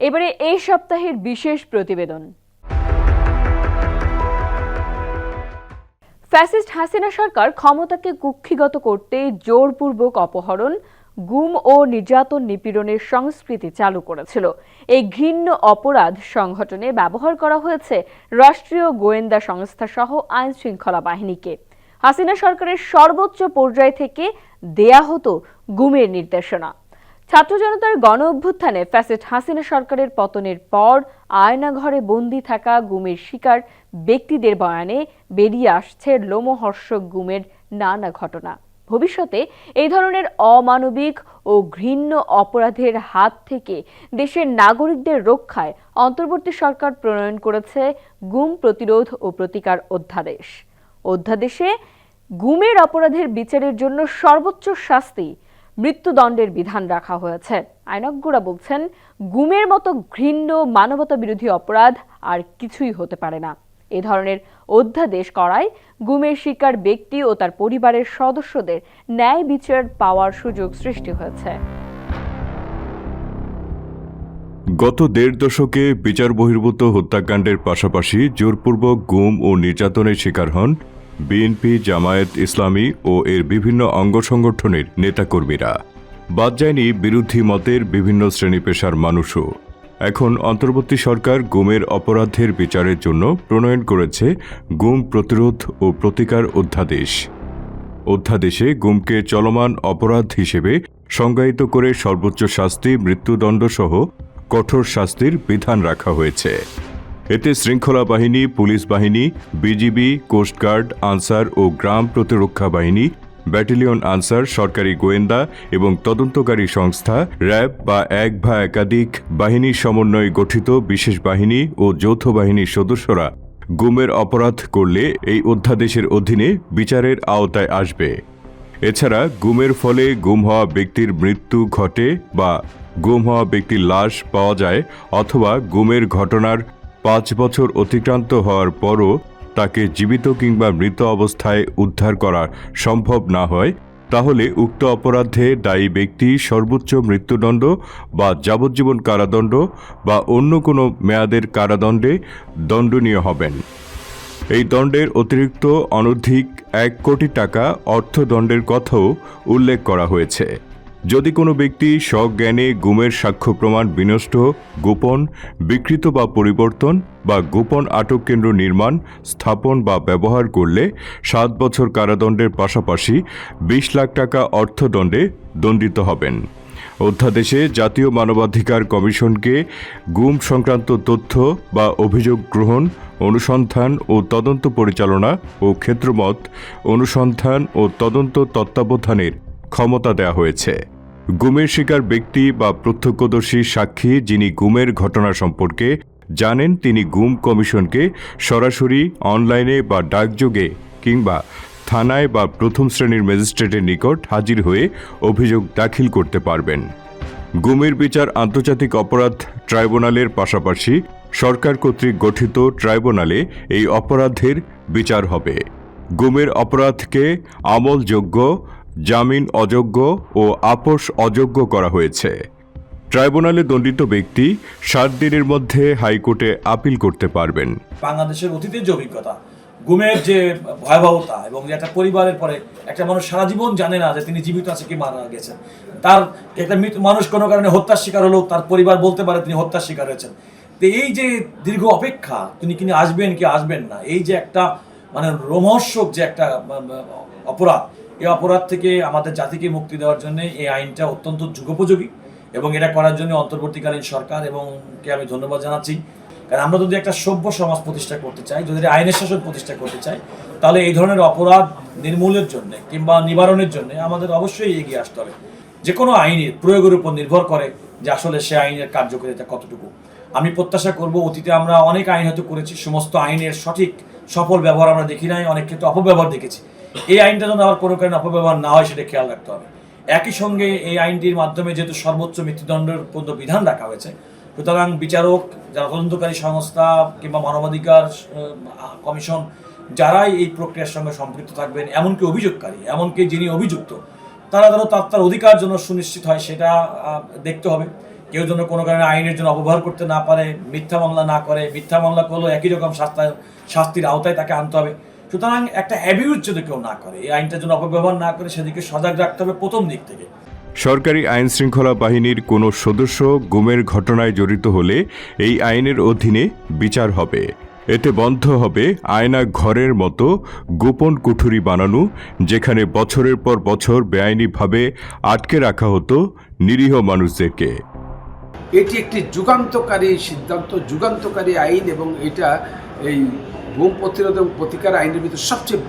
এবারে এই সপ্তাহের বিশেষ প্রতিবেদন। ফ্যাসিস্ট হাসিনা সরকার ক্ষমতাকে কুক্ষিগত করতে জোরপূর্বক অপহরণ, গুম ও নির্যাতন নিপীড়নের সংস্কৃতি চালু করেছিল। এই ঘৃণ্য অপরাধ সংগঠনে ব্যবহার করা হয়েছে রাষ্ট্রীয় গোয়েন্দা সংস্থা সহ আইন শৃঙ্খলা বাহিনীকে। হাসিনা সরকারের সর্বোচ্চ পর্যায় থেকে দেয়া হতো গুমের নির্দেশনা। ছাত্র জনতার গণ অভ্যুত্থানে ফ্যাসিস্ট হাসিনা সরকারের পতনের পর আয়নাঘরে বন্দী থাকা গুমের শিকার ব্যক্তিদের বয়ানে বেরিয়ে আসছে লোমহর্ষক গুমের নানা ঘটনা। ভবিষ্যতে এই ধরনের অমানবিক ও ঘৃণ্য অপরাধের হাত থেকে দেশের নাগরিকদের রক্ষায় অন্তর্বর্তী সরকার প্রণয়ন করেছে গুম প্রতিরোধ ও প্রতিকার অধ্যাদেশ। অধ্যাদেশে গুমের অপরাধের বিচারের জন্য সর্বোচ্চ শাস্তি মৃত্যুদণ্ডের বিধান রাখা হয়েছে। আইনজ্ঞরা বলছেন, গুমের মতো ঘৃণ্য মানবতা বিরোধী অপরাধ আর কিছুই হতে পারে না। এ ধরনের অধ্যাদেশ করায় গুমের শিকার ব্যক্তি ও তার পরিবারের সদস্যদের ন্যায় বিচার পাওয়ার সুযোগ সৃষ্টি হয়েছে। গত দেড় দশকে বিচার বহির্ভূত হত্যাকাণ্ডের পাশাপাশি জোরপূর্বক গুম ও নির্যাতনের শিকার হন বিএনপি, জামায়াত ইসলামী ও এর বিভিন্ন অঙ্গ সংগঠনের নেতাকর্মীরা। বাদ যায়নি বিরোধী মতের বিভিন্ন শ্রেণী পেশার মানুষও। এখন অন্তর্বর্তী সরকার গুমের অপরাধের বিচারের জন্য প্রণয়ন করেছে গুম প্রতিরোধ ও প্রতিকার অধ্যাদেশ। অধ্যাদেশে গুমকে চলমান অপরাধ হিসেবে সংজ্ঞায়িত করে সর্বোচ্চ শাস্তি মৃত্যুদণ্ড সহ কঠোর শাস্তির বিধান রাখা হয়েছে। এতে শৃঙ্খলা বাহিনী, পুলিশ বাহিনী, বিজিবি, কোস্টগার্ড, আনসার ও গ্রাম প্রতিরক্ষা বাহিনী, ব্যাটালিয়ন আনসার, সরকারি গোয়েন্দা এবং তদন্তকারী সংস্থা, র্যাব বা এক বা একাধিক বাহিনীর সমন্বয়ে গঠিত বিশেষ বাহিনী ও যৌথ বাহিনীর সদস্যরা গুমের অপরাধ করলে এই অধ্যাদেশের অধীনে বিচারের আওতায় আসবে। এছাড়া গুমের ফলে গুম হওয়া ব্যক্তির মৃত্যু ঘটে বা গুম হওয়া ব্যক্তির লাশ পাওয়া যায় অথবা গুমের ঘটনার 5 বছর অতিক্রান্ত হওয়ার পরও তাকে জীবিত কিংবা মৃত অবস্থায় উদ্ধার করা সম্ভব না হয়, তাহলে উক্ত অপরাধে দায়ী ব্যক্তি সর্বোচ্চ মৃত্যুদণ্ড বা যাবজ্জীবন কারাদণ্ড বা অন্য কোনো মেয়াদের কারাদণ্ডে দণ্ডনীয় হবেন। এই দণ্ডের অতিরিক্ত অনধিক 1 কোটি টাকা অর্থদণ্ডের কথাও উল্লেখ করা হয়েছে। যদি কোনো ব্যক্তি সজ্ঞানে গুমের সাক্ষ্য প্রমাণ বিনষ্ট, গোপন, বিকৃত বা পরিবর্তন বা গোপন আটক কেন্দ্র নির্মাণ, স্থাপন বা ব্যবহার করলে 7 বছর কারাদণ্ডের পাশাপাশি 20 লাখ টাকা অর্থদণ্ডে দণ্ডিত হবেন। অধ্যাদেশে জাতীয় মানবাধিকার কমিশনকে গুম সংক্রান্ত তথ্য বা অভিযোগ গ্রহণ, অনুসন্ধান ও তদন্ত পরিচালনা ও ক্ষেত্রমত অনুসন্ধান ও তদন্ত তত্ত্বাবধানের ক্ষমতা দেওয়া হয়েছে। গুমের শিকার ব্যক্তি বা প্রত্যক্ষদর্শী সাক্ষী যিনি গুমের ঘটনা সম্পর্কে জানেন, তিনি গুম কমিশনকে সরাসরি, অনলাইনে বা ডাকযোগে কিংবা থানায় বা প্রথম শ্রেণীর ম্যাজিস্ট্রেটের নিকট হাজির হয়ে অভিযোগ দাখিল করতে পারবেন। গুমের বিচার আন্তর্জাতিক অপরাধ ট্রাইব্যুনালের পাশাপাশি সরকার কর্তৃক গঠিত ট্রাইব্যুনালে এই অপরাধের বিচার হবে। গুমের অপরাধকে আমলযোগ্য, জামিন অযোগ্য ও আপোষ অযোগ্য করা হয়েছে। ট্রাইব্যুনালে দণ্ডিত ব্যক্তি 7 দিনের মধ্যে হাইকোর্টে আপিল করতে পারবেন। বাংলাদেশের অতীতের যে অভিজ্ঞতা, গুমের যে ভয়াবহতা এবং যে একটা পরিবারের পরে একটা মানুষ সারা জীবন জানে না যে তিনি জীবিত আছে কি মারা গেছেন। তার একটা মানুষ কোনো কারণে হত্যার শিকার হলো, তার পরিবার বলতে পারে তিনি হত্যার শিকার হয়েছেন। তো এই যে দীর্ঘ অপেক্ষা, তিনি কিনে আসবেন কি আসবেন না, এই যে একটা মানে রোমহর্ষক যে একটা অপরাধ, এই অপরাধ থেকে আমাদের জাতিকে মুক্তি দেওয়ার জন্য এই আইনটা অত্যন্ত যুগোপযোগী এবং এটা করার জন্য অন্তর্বর্তীকালীন সরকার এবং কে আমি ধন্যবাদ জানাচ্ছি। কারণ আমরা যদি একটা সভ্য সমাজ প্রতিষ্ঠা করতে চাই, যদি আইনের শাসন প্রতিষ্ঠা করতে চাই, তাহলে এই ধরনের অপরাধ নির্মূলের জন্য কিংবা নিবারণের জন্য আমাদের অবশ্যই এগিয়ে আসতে হবে। যে কোনো আইনের প্রয়োগের উপর নির্ভর করে যে আসলে সে আইনের কার্যকারিতা কতটুকু। আমি প্রত্যাশা করব, অতীতে আমরা অনেক আইন হয়তো করেছি, সমস্ত আইনের সঠিক সফল ব্যবহার আমরা দেখি নাই, অনেক ক্ষেত্রে অপব্যবহার দেখেছি। এই আইনটা যেন আবার কোনো কারণে অপব্যবহার না হয় সেটা খেয়াল রাখতে হবে। একই সঙ্গে এই আইনটির মাধ্যমে যেহেতু সর্বোচ্চ মৃত্যুদণ্ডের পর্যন্ত বিধান রাখা হয়েছে, সুতরাং বিচারক, যারা তদন্তকারী সংস্থা কিংবা মানবাধিকার কমিশন, যারাই এই প্রক্রিয়ার সঙ্গে সম্পৃক্ত থাকবেন, এমনকি অভিযোগকারী, এমনকি যিনি অভিযুক্ত, তারা যেন তার অধিকার জন্য সুনিশ্চিত হয় সেটা দেখতে হবে। কেউ যেন কোনো কারণে আইনের জন্য অপব্যবহার করতে না পারে, মিথ্যা মামলা না করে। মিথ্যা মামলা করলেও একই রকম শাস্তির আওতায় তাকে আনতে হবে। সুতরাং একটা অ্যাবিউজ যদি কেউ না করে, এই আইনটার জন্য অপব্যবহার না করে, সেদিকে সজাগ রাখতে হবে প্রথম দিক থেকে। সরকারি আইন শৃঙ্খলা বাহিনীর কোনো সদস্য গুমের ঘটনায় জড়িত হলে এই আইনের অধীনে বিচার হবে। এতে বন্ধ হবে আয়না ঘরের মতো গোপন কুঠুরি বানানো, যেখানে বছরের পর বছর বেআইনিভাবে আটকে রাখা হতো নিরীহ মানুষদেরকে। এটি একটি যুগান্তকারী সিদ্ধান্ত, যুগান্তকারী আইন, এবং এটা এই গুম প্রতিরোধ এবং প্রতিকার আইনের ভিতরে সবচেয়ে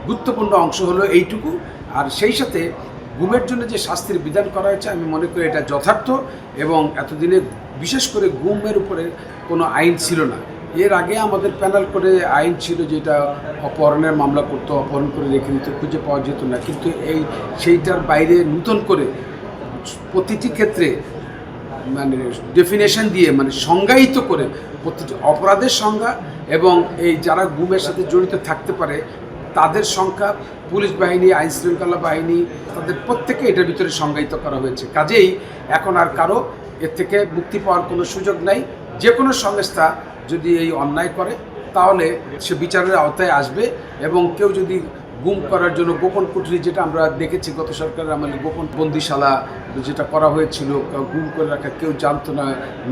গুরুত্বপূর্ণ অংশ হলো এইটুকু। আর সেই সাথে গুমের জন্য যে শাস্তির বিধান করা হয়েছে, আমি মনে করি এটা যথার্থ। এবং এতদিনে বিশেষ করে গুমের উপরে কোনো আইন ছিল না। এর আগে আমাদের প্যানেল করে আইন ছিল যেটা অপহরণের মামলা করতো, অপহরণ করে রেখে দিত, খুঁজে পাওয়া যেত না। কিন্তু সেইটার বাইরে নতুন করে প্রতিটি ক্ষেত্রে মানে ডেফিনেশন দিয়ে, মানে সংজ্ঞায়িত করে প্রতিটি অপরাধের সংজ্ঞা এবং এই যারা গুমের সাথে জড়িত থাকতে পারে তাদের সংখ্যা, পুলিশ বাহিনী, আইন শৃঙ্খলা বাহিনী, তাদের প্রত্যেকে এটার ভিতরে সংজ্ঞায়িত করা হয়েছে। কাজেই এখন আর কারো এর থেকে মুক্তি পাওয়ার কোনো সুযোগ নাই। যে কোনো সংস্থা যদি এই অন্যায় করে তাহলে সে বিচারের আওতায় আসবে। এবং কেউ যদি গুম করার জন্য গোপন কুঠুরি, যেটা আমরা দেখেছি গত সরকারের আমলে গোপন বন্দিশালা যেটা করা হয়েছিল, গুম করে রাখা, কেউ জানতো না,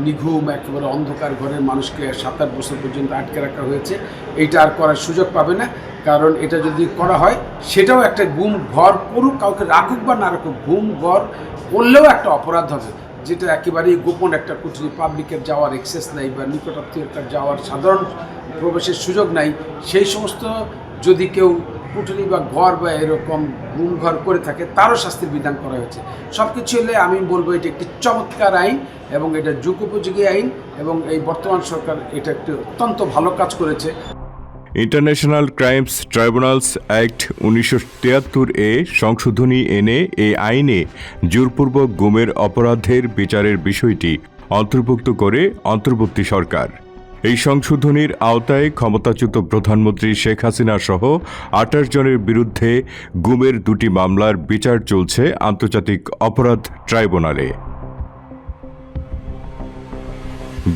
নিঘুম একেবারে অন্ধকার ঘরের মানুষকে 7-8 বছর পর্যন্ত আটকে রাখা হয়েছে, এইটা আর করার সুযোগ পাবে না। কারণ এটা যদি করা হয় সেটাও একটা গুম ঘর করুক, কাউকে রাখুক বা না রাখুক, গুম ঘর করলেও একটা অপরাধ হবে, যেটা একেবারেই গোপন একটা কুঠুরি, পাবলিকের যাওয়ার অ্যাক্সেস নাই বা নিকটাত্মীয়তার যাওয়ার সাধারণ প্রবেশের সুযোগ নাই। সেই সমস্ত যদি কেউ কুঠুরি বা ঘর বা এরকম গুম ঘর করে থাকে তারও শাস্তির বিধান করা হয়েছে। সব কিছু হলে আমি বলবো এটি একটি চমৎকার আইন এবং এটা যুগোপযোগী আইন, এবং এই বর্তমান সরকার এটা একটি অত্যন্ত ভালো কাজ করেছে। ইন্টারন্যাশনাল ক্রাইমস ট্রাইব্যুনালস অ্যাক্ট 1973 এ সংশোধনী এনে এই আইনে জোরপূর্বক গুমের অপরাধের বিচারের বিষয়টি অন্তর্ভুক্ত করে অন্তর্বর্তী সরকার। এই সংশোধনীর আওতায় ক্ষমতাচ্যুত প্রধানমন্ত্রী শেখ হাসিনা সহ 28 জনের বিরুদ্ধে গুমের 2টি মামলার বিচার চলছে আন্তর্জাতিক অপরাধ ট্রাইব্যুনালে।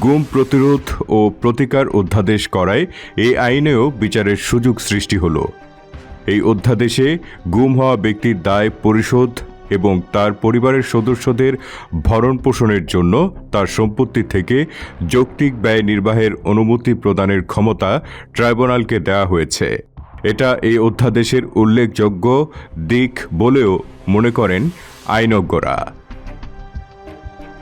গুম প্রতিরোধ ও প্রতিকার অধ্যাদেশ করায় এই আইনেও বিচারের সুযোগ সৃষ্টি হল। এই অধ্যাদেশে গুম হওয়া ব্যক্তির দায় পরিশোধ এবং তার পরিবারের সদস্যদের ভরণ পোষণের জন্য তার সম্পত্তি থেকে যৌক্তিক ব্যয় নির্বাহের অনুমতি প্রদানের ক্ষমতা ট্রাইব্যুনালকে দেওয়া হয়েছে। এটা এই অধ্যাদেশের উল্লেখযোগ্য দিক বলেও মনে করেন আইনজ্ঞরা।